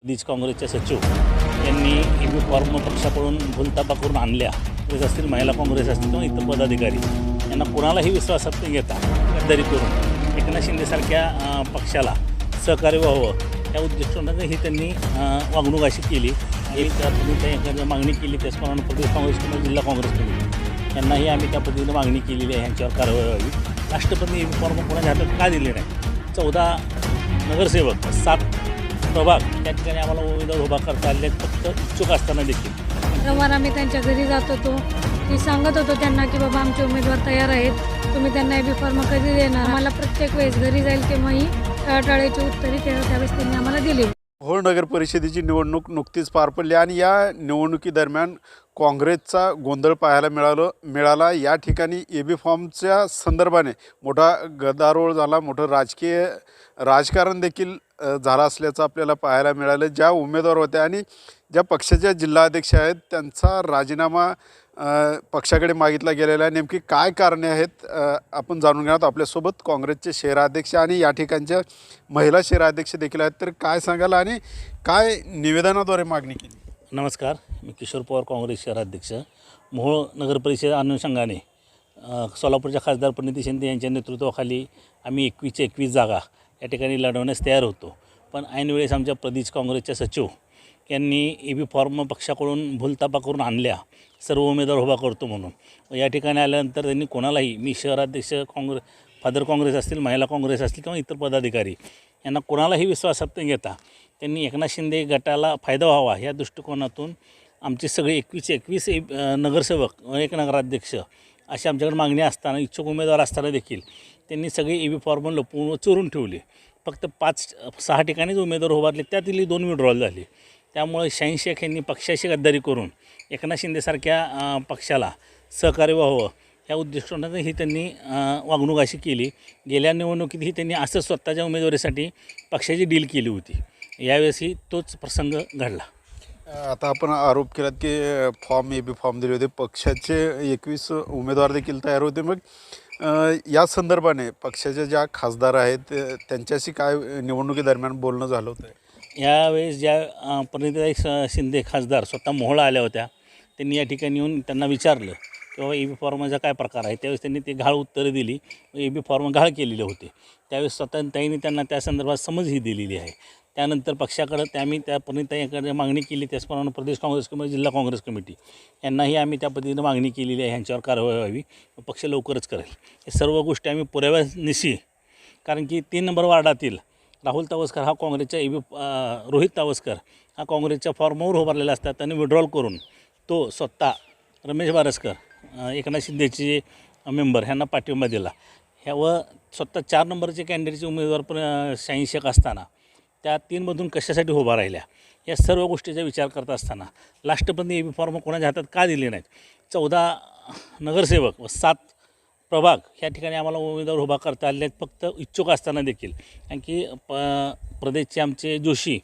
प्रदेश काँग्रेसच्या सचिव यांनी EB फॉर्म पक्षाकडून भूलथापा करून आणल्या. ते असतील महिला काँग्रेस असतील किंवा इतर पदाधिकारी यांना कोणालाही विश्वासात न घेता गद्दारी करून एकनाथ शिंदेसारख्या पक्षाला सहकार्य व्हावं या उद्देशानं ही त्यांनी वागणूक अशी केली. एखाद्या मागणी केली त्याचप्रमाणे प्रदेश काँग्रेस किंवा जिल्हा काँग्रेस कमिटी यांनाही आम्ही त्या पद्धतीने मागणी केलेली आहे. यांच्यावर कारवाई व्हावी. राष्ट्रपती EB फॉर्म कोणाच्या हातात का दिले नाही? 14 नगरसेवक 7 प्रभाग त्या ठिकाणी आम्हाला उमेदवार उभा करता आले फक्त इच्छुक असताना देखील. वारंवार आम्ही त्यांच्या घरी जात होतो. मी सांगत होतो त्यांना की बाबा आमचे उमेदवार तयार आहेत, तुम्ही त्यांना EB फॉर्म कधी देणार? आम्हाला प्रत्येक वेळेस घरी जाईल तेव्हाही टाळाटाळीची उत्तरे त्यावेळेस त्यांनी आम्हाला दिली. मोहोळ नगर परिषदेची निवडणूक नुकतीच पार पडली आणि या निवडणुकीदरम्यान काँग्रेसचा गोंधळ पाहायला मिळाला. या ठिकाणी EB फॉर्मच्या संदर्भाने मोठा गदारोळ झाला, मोठं राजकारण देखील झालं असल्याचं आपल्याला पाहायला मिळालं. ज्या उमेदवार होत्या आणि ज्या पक्षाच्या जिल्हाध्यक्ष आहेत त्यांचा राजीनामा पक्षाकडे मागितला गेलेला आहे. नेमकी काय कारणे आहेत आपण जाणून घेणार. आपल्यासोबत काँग्रेसचे शहराध्यक्ष आणि या ठिकाणच्या महिला शहराध्यक्ष देखील आहेत. तर काय सांगाल आणि काय निवेदनाद्वारे मागणी केली? नमस्कार, मी किशोर पवार, काँग्रेस शहराध्यक्ष. मोहोळ नगर परिषद अनुषंगाने सोलापूरच्या खासदार प्रणिती शिंदे यांच्या नेतृत्वाखाली आम्ही 21 जागा या ठिकाणी लढवण्यास तयार होतो. पण ऐन वेळेस आमच्या प्रदेश काँग्रेसच्या सचिव यांनी EB फॉर्म पक्षाकडून भूलथापा करून आणल्या, सर्व उमेदवार उभा करतो म्हणून. या ठिकाणी आल्यानंतर त्यांनी कोणालाही, मी शहराध्यक्ष फादर काँग्रेस असतील, महिला काँग्रेस असतील किंवा इतर पदाधिकारी यांना कोणालाही विश्वासात न घेता त्यांनी एकनाथ शिंदे गटाला फायदा व्हावा या दृष्टिकोनातून आमचे सगळे 21 नगरसेवक, एक नगराध्यक्ष अशी आमच्याकडे मागणी असताना, इच्छुक उमेदवार असताना देखील त्यांनी सगळे EB फॉर्म लपवून चोरून ठेवले. फक्त 5-6 ठिकाणीच उमेदवार उभारले, त्यातील 2 विड्रॉल झाले. त्यामुळे शाहीन शेख यांनी पक्षाशी गद्दारी करून एकनाथ शिंदेसारख्या पक्षाला सहकार्य व्हावं या उद्देशानं ही त्यांनी वागणूक अशी केली. गेल्या निवडणुकीतही त्यांनी असं स्वतःच्या उमेदवारीसाठी पक्षाची डील केली होती. यावेळेसही तोच प्रसंग घडला. आता आपण आरोप केलात की EB फॉर्म दिले होते, पक्षाचे 21 उमेदवार देखील तयार होते. मग या संदर्भाने पक्षाच्या ज्या खासदार आहेत त्यांच्याशी काय निवडणुकीदरम्यान बोलणं झालं होतं? यावेळेस ज्या प्रणितीताई शिंदे खासदार स्वतः मोहोळला आल्या होत्या, त्यांनी या ठिकाणी येऊन त्यांना विचारलं की बाबा EB फॉर्मचा काय प्रकार आहे. त्यावेळेस त्यांनी ते घाळ उत्तरं दिली. EB फॉर्म घाळ केलेले होते. त्यावेळेस स्वतः ताईंनी त्यांना त्या संदर्भात समजही दिलेली आहे. त्यानंतर पक्षाकडं आम्ही त्या प्रणितीताईंकडे मागणी केली. त्याचप्रमाणे प्रदेश काँग्रेस किंवा जिल्हा काँग्रेस कमिटी यांनाही आम्ही त्या पद्धतीनं मागणी केलेली आहे. ह्यांच्यावर कारवाई व्हावी. पक्ष लवकरच करेल. हे सर्व गोष्टी आम्ही पुराव्यानिशी, कारण की 3 नंबर वार्डातील राहुल तावस्कर हा काँग्रेसच्या रोहित तावस्कर हा काँग्रेसच्या फॉर्मवर उभारलेला असतात. त्यांनी विड्रॉल करून तो स्वतः रमेश बारसकर, एकनाथ शिंदेचे मेंबर ह्यांना पाठिंबा दिला. व स्वतः 4 नंबरचे कॅन्डिडेटचे उमेदवार शाहीन शेख असताना त्या 3मधून कशासाठी उभा राहिल्या या सर्व गोष्टीचा विचार करत असताना राष्ट्रपती EB फॉर्म कोणाच्या हातात का दिले नाहीत? 14 नगरसेवक व 7 प्रभाग या ठिकाणी आम्हाला उमेदवार उभा करता आले आहेत फक्त इच्छुक असताना देखील. कारण की प्रदेशचे आमचे जोशी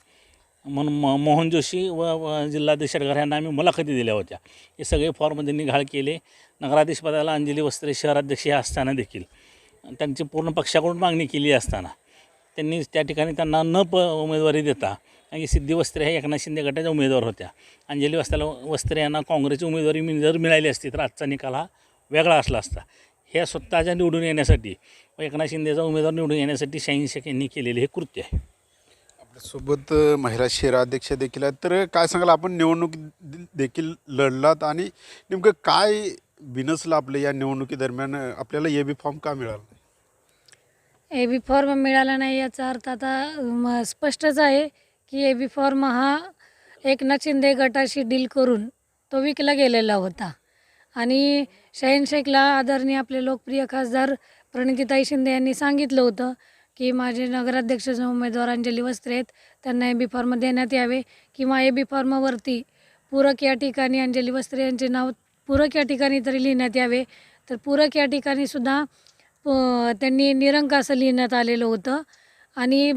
म्हणून मोहन जोशी व जिल्हाध्यक्ष शेटगार यांना आम्ही मुलाखती दिल्या होत्या. हे सगळे फॉर्म त्यांनी घाळ केले. नगराध्यक्षपदाला अंजली वस्त्रे शहराध्यक्ष हे असताना देखील त्यांची पूर्ण पक्षाकडून मागणी केली असताना त्यांनी त्या ठिकाणी त्यांना उमेदवारी देता, कारण की सिद्धी वस्त्रे ह्या एकनाथ शिंदे गटाच्या उमेदवार होत्या. अंजली वस्त्रे यांना काँग्रेसची उमेदवारी जर मिळाली असती तर आजचा निकाल हा वेगळा असला असता. ह्या स्वतःच्या निवडून येण्यासाठी व एकनाथ शिंदेचा उमेदवार निवडून येण्यासाठी शाहीन शेख यांनी केलेले हे कृत्य आहे. आपल्यासोबत महिला शहराध्यक्ष देखील आहेत. तर काय सांगाल, आपण निवडणूक देखील लढलात आणि नेमकं काय बिनसलं आपलं या निवडणुकीदरम्यान? आपल्याला EB फॉर्म का मिळाला? EB फॉर्म मिळाला नाही याचा अर्थ आता स्पष्टच आहे की EB फॉर्म हा एकनाथ शिंदे गटाशी डील करून तो विकला गेलेला होता. आणि शाहीन शेखला आदरणीय आपले लोकप्रिय खासदार प्रणितीताई शिंदे यांनी सांगितलं होतं की माझे नगराध्यक्षाचे उमेदवार अंजली वस्त्रे आहेत, त्यांना EB फॉर्म देण्यात यावे किंवा EB फॉर्मवरती पूरक या ठिकाणी अंजली वस्त्रे यांचे नाव पूरक या ठिकाणी तरी लिहिण्यात यावे. तर पूरक या ठिकाणीसुद्धा त्यांनी निरंक असं लिहिण्यात आलेलं होतं. आणि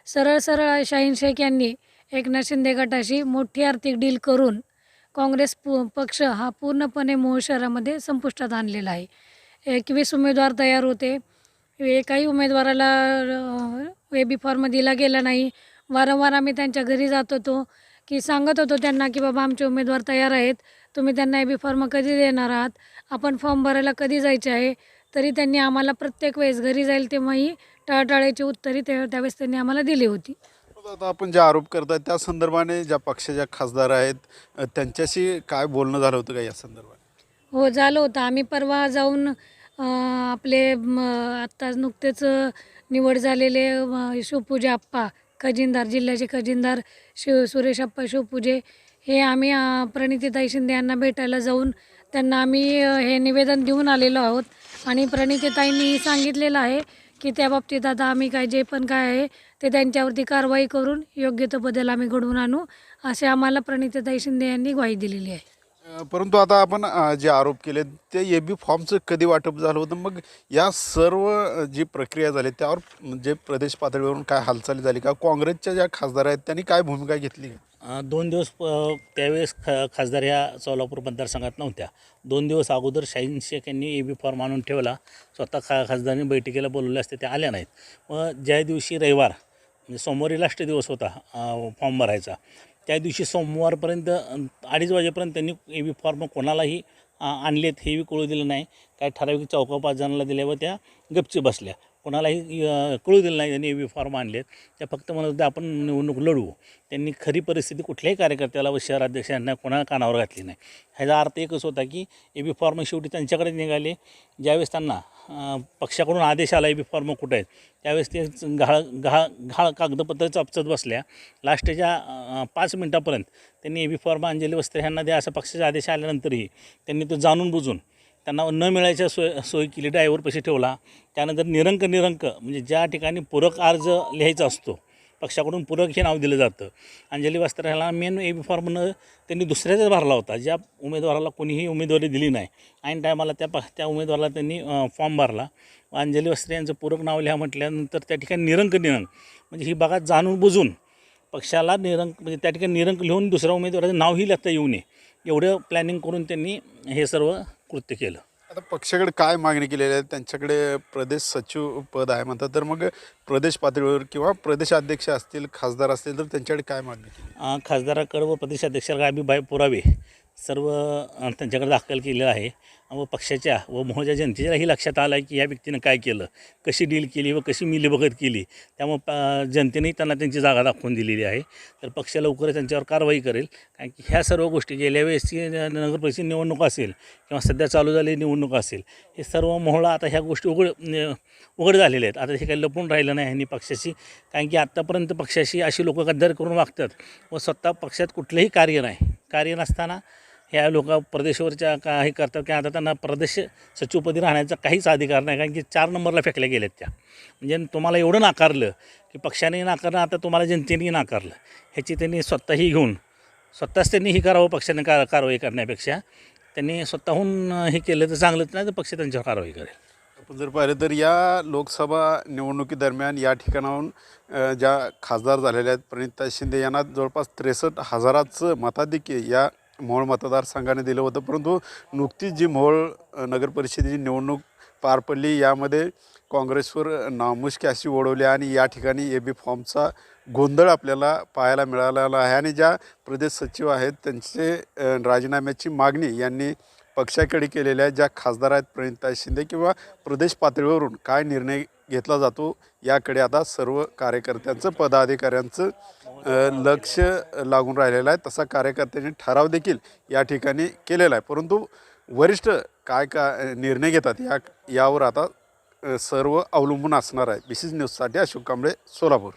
सरळ सरळ शाहीन शेख यांनी एकनाथ शिंदे गटाशी मोठी आर्थिक डील करून काँग्रेस पक्ष हा पूर्णपणे मोहोळ शहरामध्ये संपुष्टात आणलेला आहे. 21 उमेदवार तयार होते. एकाही उमेदवाराला EB फॉर्म दिला गेला नाही. वारंवार आम्ही त्यांच्या घरी जात होतो, की सांगत होतो त्यांना की बाबा आमचे उमेदवार तयार आहेत, तुम्ही त्यांना AB फॉर्म कधी देणार आहात, आपण फॉर्म भरायला कधी जायचे आहे. तरी त्यांनी आम्हाला प्रत्येक वेळेस घरी जाईल तेव्हाही टाळाटाळीची उत्तरे त्यावेळेस त्यांनी आम्हाला दिली होती. आता आपण जे आरोप करताय त्या संदर्भाने ज्या पक्षाच्या खासदार आहेत त्यांच्याशी काय बोलणं झालं होतं का या संदर्भात? हो, झालं होतं. आम्ही परवा जाऊन आपले आत्ता नुकतेच निवड झालेले शिवपूजे आप्पा खजिनदार, जिल्ह्याचे खजिनदार सुरेश आप्पा शिवपूजे हे आम्ही प्रणितीताई शिंदे यांना भेटायला जाऊन त्यांना आम्ही हे निवेदन देऊन आलेलो आहोत आणि प्रणितीताईंनी सांगितलेलं आहे की त्या बाबतीत आता आम्ही काय जे पण काय आहे ते त्यांच्यावरती कारवाई करून योग्य तो बदल आम्ही घडवून आणू, असे आम्हाला प्रणितीताई शिंदे यांनी ग्वाही दिलेली आहे. परंतु आता आपण जे आरोप केले ते AB फॉर्मचं कधी वाटप झालं होतं, मग या सर्व जी प्रक्रिया झाली त्यावर जे प्रदेश पातळीवरून काय हालचाली झाली का? काँग्रेसच्या ज्या खासदार आहेत त्यांनी काय भूमिका घेतली? 2 दिवस त्यावेळेस खासदार ह्या सोलापूर मतदारसंघात नव्हत्या. 2 दिवस अगोदर शाहीन शेख यांनी AB फॉर्म आणून ठेवला. स्वतः खासदारांनी बैठकीला बोलवले असते, त्या आल्या नाहीत. मग ज्या दिवशी रविवार म्हणजे सोमवारी लास्ट दिवस होता फॉर्म भरायचा, त्या दिवशी सोमवारपर्यंत 2:30 वाजेपर्यंत त्यांनी AB फॉर्म कोणालाही आणलेत हेही कळू दिलं नाही. काय ठराविक 4-5 जणांना दिल्या व त्या गपची बसल्या. कोणालाही कळू दिलं नाही त्यांनी AB फॉर्म आणलेत. त्या फक्त म्हणत होत्या आपण निवडणूक लढवू. त्यांनी खरी परिस्थिती कुठल्याही कार्यकर्त्याला व शहराध्यक्षांना कोणा कानावर घातली नाही. ह्याचा अर्थ एकच होता की AB फॉर्म शेवटी त्यांच्याकडे निघाले. ज्यावेळेस त्यांना पक्षाकडून आदेश आला AB फॉर्म कुठं आहेत, त्यावेळेस ते घाळ कागदपत्र चापचत बसल्या. लास्टच्या 5 मिनटापर्यंत त्यांनी AB फॉर्म अंजली वस्त्रे यांना द्या असा पक्षाचा आदेश आल्यानंतरही त्यांनी तो जाणून बुजून त्यांना न मिळायच्या सोय केली. ड्रायव्हर पैसे ठेवला. त्यानंतर निरंक म्हणजे ज्या ठिकाणी पूरक अर्ज लिहायचा असतो, पक्षाकडून पूरक हे नाव दिलं जातं. अंजली वस्त्रे ह्याला मेन AB फॉर्मनं त्यांनी दुसऱ्याचाच भरला होता. ज्या उमेदवाराला कोणीही उमेदवारी दिली नाही, ऐन टायमाला त्या उमेदवाराला त्यांनी फॉर्म भरला. अंजली वस्त्रे यांचं पूरक नाव लिहा म्हटल्यानंतर त्या ठिकाणी निरंक म्हणजे ही बघा जाणून बुजून पक्षाला म्हणजे त्या ठिकाणी निरंक लिहून दुसऱ्या उमेदवाराचं नावही लिहिता येऊ नये एवढं प्लॅनिंग करून त्यांनी हे सर्व कृत्य केलं. आता पक्षाकडे काय मागणी केलेली आहे? त्यांच्याकडे प्रदेश सचिव पद आहे म्हणतात, तर मग प्रदेश पातळीवर किंवा प्रदेशाध्यक्ष असतील, खासदार असतील, तर त्यांच्याकडे काय मागणी केली? खासदाराकडे व प्रदेशाध्यक्षाला आम्ही पुरावे सर्व त्यांच्याकडे दाखल केलेलं आहे. व पक्षाच्या व मोहच्या जनतेच्याही लक्षात आलं आहे की या व्यक्तीनं काय केलं, कशी डील केली व कशी मिलीभगत केली. त्यामुळं जनतेनेही त्यांना त्यांची जागा दाखवून दिलेली आहे. तर पक्ष लवकरच त्यांच्यावर कारवाई करेल. कारण की ह्या सर्व गोष्टी गेल्या वेळेसची नगरपरिषद निवडणूक असेल किंवा सध्या चालू झालेली निवडणूक असेल, हे सर्व मोहळा आता ह्या गोष्टी उघड झालेल्या आहेत. आता हे काही लपून राहिलं नाही ह्यांनी पक्षाशी. कारण की आत्तापर्यंत पक्षाशी अशी लोक गद्दार करून वागतात व स्वतः पक्षात कुठलंही कार्य नसताना ह्या लोक प्रदेशवरच्या काही करतात की आता त्यांना प्रदेश सचिवपदी राहण्याचा काहीच अधिकार नाही. कारण की 4 नंबरला फेकल्या गेल्यात त्या. म्हणजे तुम्हाला एवढं नाकारलं की पक्षाने नाकारलं, आता तुम्हाला जनतेनेही नाकारलं. ह्याची त्यांनी स्वतःही घेऊन स्वतःच त्यांनी हे करावं. पक्षाने कारवाई करण्यापेक्षा त्यांनी स्वतःहून हे केलं तर चांगलंच, नाही तर पक्ष त्यांच्यावर कारवाई करेल. आपण जर पाहिलं तर या लोकसभा निवडणुकीदरम्यान या ठिकाणाहून ज्या खासदार झालेल्या आहेत प्रणितीताई शिंदे यांना जवळपास 63,000चं मताधिक्य या मोहोळ मतदारसंघाने दिलं होतं. परंतु नुकतीच जी मोहोळ नगरपरिषदेची निवडणूक पार पडली, यामध्ये काँग्रेसवर नामुष्की अशी ओढवली आणि या ठिकाणी AB फॉर्मचा गोंधळ आपल्याला पाहायला मिळालेला आहे. आणि ज्या प्रदेश सचिव आहेत त्यांचे राजीनाम्याची मागणी यांनी पक्षाकडे केलेल्या आहे. ज्या खासदार आहेत प्रणितीताई शिंदे किंवा प्रदेश पातळीवरून काय निर्णय घेतला जातो याकडे आता सर्व कार्यकर्त्यांचं, पदाधिकाऱ्यांचं लक्ष लागून राहिलेलं आहे. तसा कार्यकर्त्यांनी ठराव देखील या ठिकाणी केलेला आहे. परंतु वरिष्ठ काय निर्णय घेतात यावर आता सर्व अवलंबून असणार आहे. BCG न्यूजसाठी अशोक कांबळे, सोलापूर.